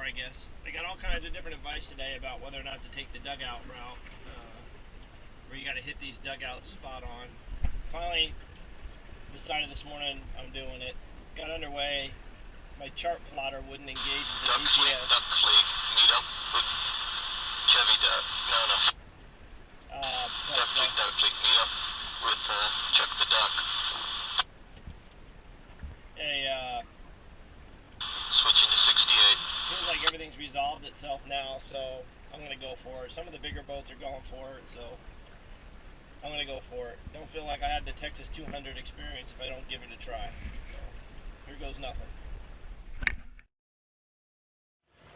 I guess. I got all kinds of different advice today about whether or not to take the dugout route, where you got to hit these dugouts spot on. Finally decided this morning I'm doing it. Got underway. My chart plotter wouldn't engage with the GPS. Duck fleet, meet up with Chevy Duck. No. Duck fleet, meet up with Chuck the Duck. Switching to 68. Seems like everything's resolved itself now, so I'm going to go for it. Some of the bigger boats are going for it, so I'm going to go for it. Don't feel like I had the Texas 200 experience if I don't give it a try. So here goes nothing.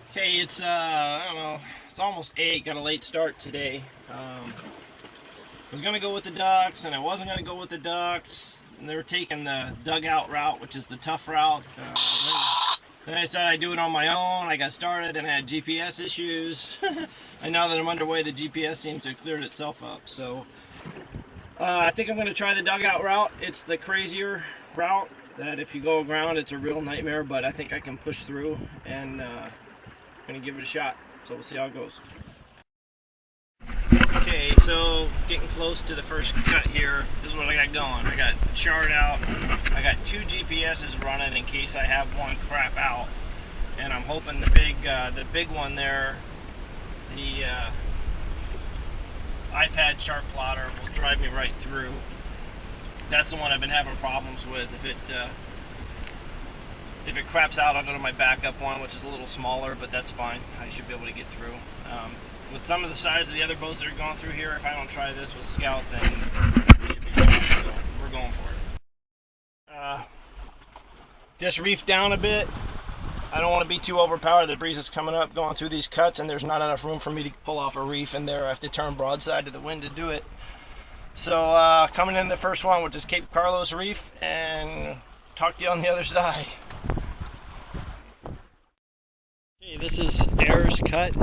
Okay, it's I don't know, it's almost 8, got a late start today. I was going to go with the ducks, and I wasn't going to go with the ducks, and they were taking the dugout route, which is the tough route. Then I decided I'd do it on my own. I got started, and I had GPS issues. And now that I'm underway, the GPS seems to have cleared itself up. So I think I'm going to try the dugout route. It's the crazier route that if you go aground, it's a real nightmare, but I think I can push through, and going to give it a shot. So we'll see how it goes. Okay, so getting close to the first cut here. This is what I got going. I got chart out. I got 2 GPSs running in case I have one crap out, and I'm hoping the big one there, the iPad chart plotter, will drive me right through. That's the one I've been having problems with. If it craps out, I'll go to my backup one, which is a little smaller, but that's fine. I should be able to get through. With some of the size of the other boats that are going through here, if I don't try this with Scout, then it should be fine. So we're going for it. Just reefed down a bit. I don't want to be too overpowered. The breeze is coming up, going through these cuts, and there's not enough room for me to pull off a reef in there. I have to turn broadside to the wind to do it. So coming in the first one, which is Cape Carlos Reef, and talk to you on the other side. Okay, this is Ayers Cut.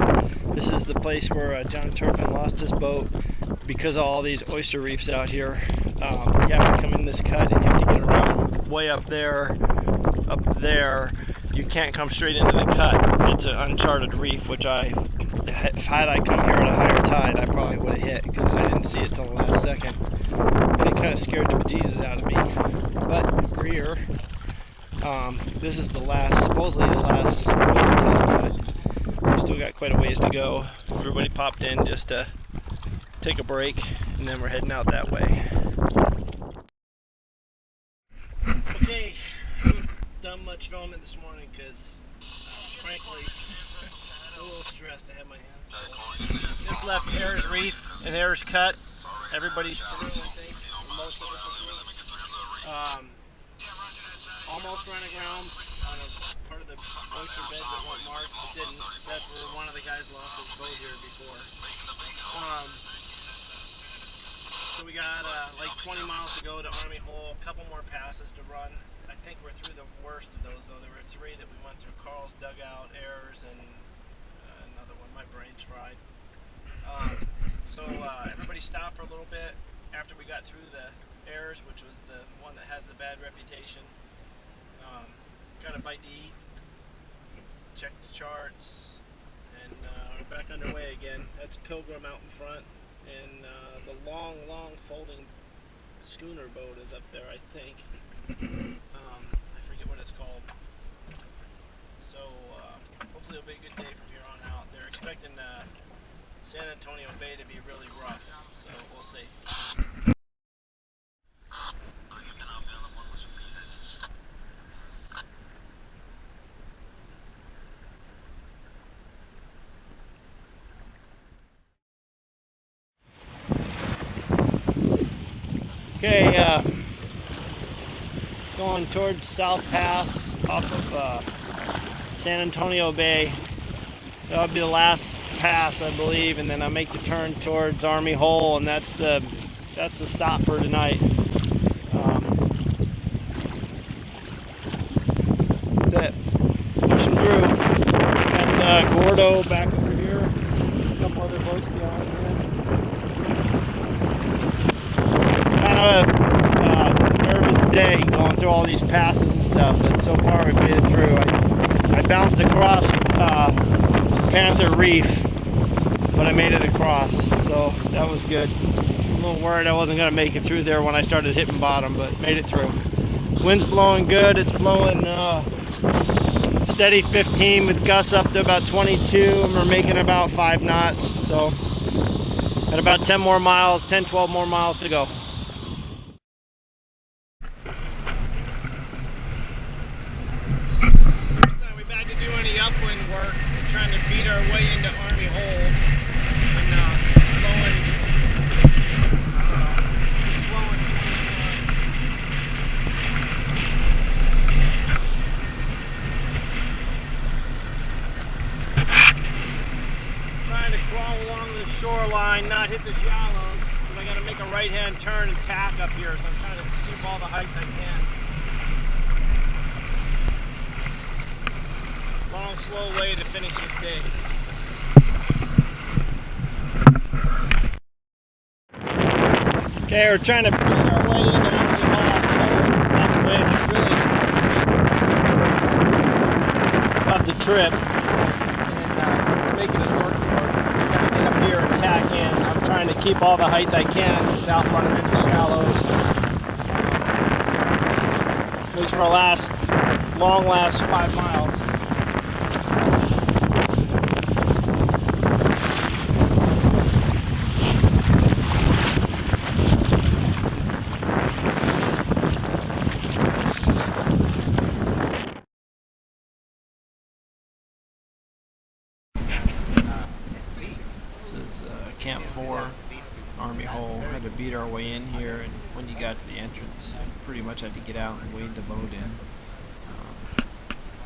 This is the place where John Turpin lost his boat because of all these oyster reefs out here. You have to come in this cut, and you have to get around way up there. You can't come straight into the cut. It's an uncharted reef, which had I come here at a higher tide, I probably would have hit because I didn't see it till the last second. And it kind of scared the bejesus out of me. But we're here. This is supposedly the last really tough cut. We've still got quite a ways to go. Everybody popped in just to take a break, and then we're heading out that way. Okay, I haven't done much filming this morning because, frankly, I was a little stressed. I had my hands full. Just left Ayers Reef and Ayers Cut. Everybody's through, I think. Most of us are through. Almost ran aground on a part of the oyster beds that weren't marked, but didn't. That's where one of the guys lost his boat here before. So we got like 20 miles to go to Army Hole, a couple more passes to run. I think we're through the worst of those, though. There were 3 that we went through: Carl's Dugout, Ayers, and another one. My brain's fried. So everybody stopped for a little bit after we got through the Ayers, which was the one that has the bad reputation. Got a bite to eat, checked the charts, and we're back underway again. That's Pilgrim out in front, and the long folding schooner boat is up there, I think. I forget what it's called. So hopefully it'll be a good day from here on out. They're expecting San Antonio Bay to be really rough, so we'll see. Okay, going towards South Pass off of San Antonio Bay. That'll be the last pass, I believe, and then I make the turn towards Army Hole, and that's the stop for tonight. That's it. Pushing through. Got Gordo back over here. A couple other boats behind here. Kind of nervous day going through all these passes and stuff, but so far we made it through. I bounced across Panther Reef, but I made it across, so that was good. I'm a little worried I wasn't going to make it through there when I started hitting bottom, but made it through. Wind's blowing good. It's blowing steady 15 with gusts up to about 22, and we're making about 5 knots, so got about 10 more miles, 12 more miles to go. First time we've had to do any upwind work, we're trying to beat our way into Army Hole, and blowing. Trying to crawl along the shoreline, not hit the shallows, but I got to make a right-hand turn and tack up here, so I'm trying to keep all the height I can. Long, slow way to finish this day. Okay, we're trying to beat our way into Army Hall. Not the wind, it's really about the trip. It's making us work for it. Gotta get up here and tack in. I'm trying to keep all the height I can without running into shallows. Makes for a long last 5 miles. This is Camp 4, Army Hole. Had to beat our way in here, and when you got to the entrance, pretty much had to get out and wade the boat in.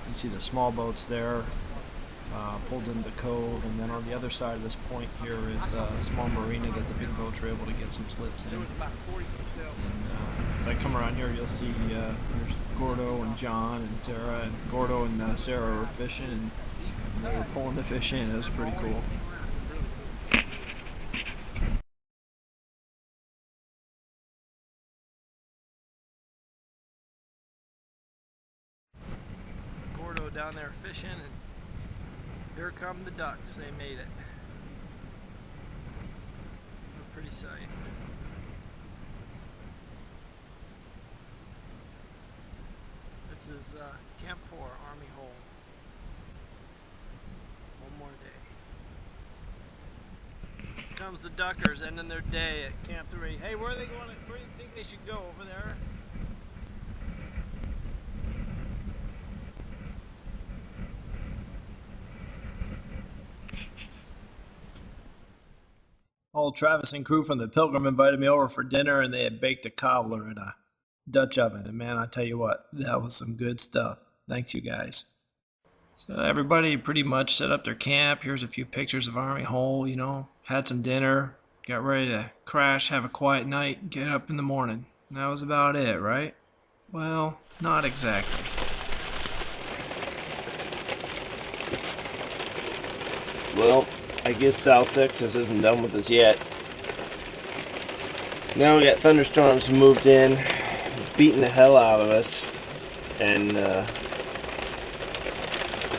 You see the small boats there, pulled into the cove, and then on the other side of this point here is a small marina that the big boats were able to get some slips in. And as I come around here, you'll see there's Gordo and John and Sarah, and Gordo and Sarah were fishing, and they were pulling the fish in. It was pretty cool. Gordo down there fishing, and here come the ducks. They made it. A pretty sight. This is Camp 4, Army Hole. One more day. Here comes the duckers ending their day at Camp 3. Hey, where are they going? Where do you think they should go? Over there? Old Travis and crew from the Pilgrim invited me over for dinner, and they had baked a cobbler in a Dutch oven. And man, I tell you what, that was some good stuff. Thanks, you guys. So everybody pretty much set up their camp. Here's a few pictures of Army Hole, you know. Had some dinner, got ready to crash, have a quiet night, and get up in the morning. And that was about it, right? Well, not exactly. Well, I guess South Texas isn't done with us yet. Now we got thunderstorms moved in, beating the hell out of us, and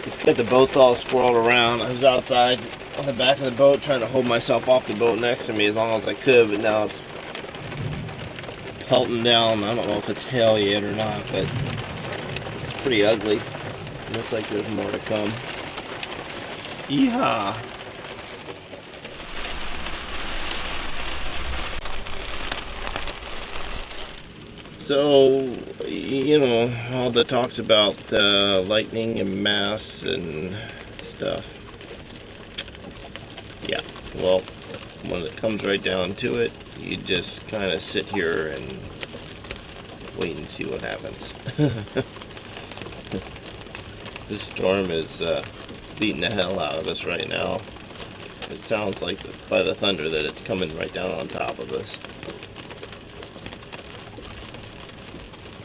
it's got the boats all squirreled around. I was outside on the back of the boat trying to hold myself off the boat next to me as long as I could, but now it's pelting down. I don't know if it's hail yet or not, but it's pretty ugly. Looks like there's more to come. Yeehaw! So, you know, all the talks about lightning and mass and stuff. Yeah, well, when it comes right down to it, you just kind of sit here and wait and see what happens. This storm is beating the hell out of us right now. It sounds like by the thunder that it's coming right down on top of us.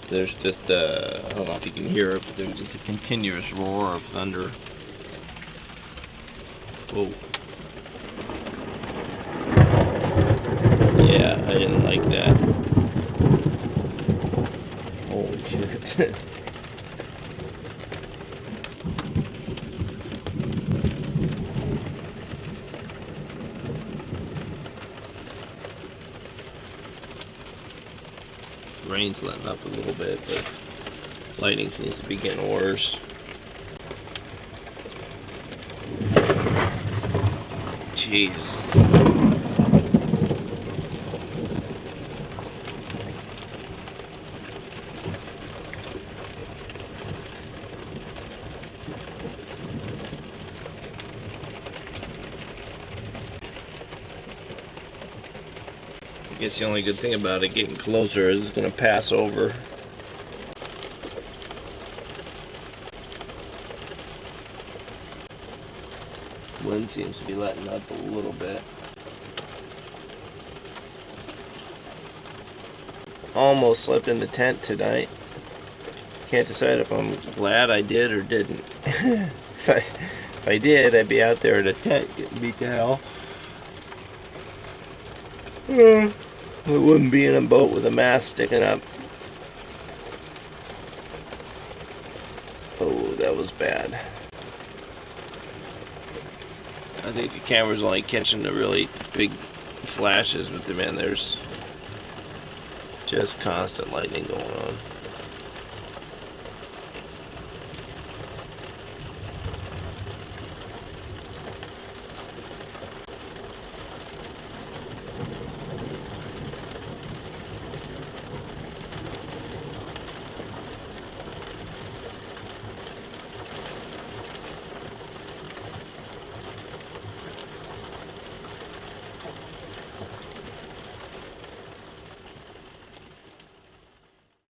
There's just I don't know if you can hear it, but there's just a continuous roar of thunder. Whoa. Yeah, I didn't like that. Holy shit. rain's letting up a little bit, but lightning seems to be getting worse. Jeez. I guess the only good thing about it getting closer is it's going to pass over. Wind seems to be letting up a little bit. Almost slept in the tent tonight. Can't decide if I'm glad I did or didn't. if I did, I'd be out there in a tent getting beat to hell. I wouldn't be in a boat with a mast sticking up. Oh, that was bad. I think the camera's only catching the really big flashes, but man, there's just constant lightning going on.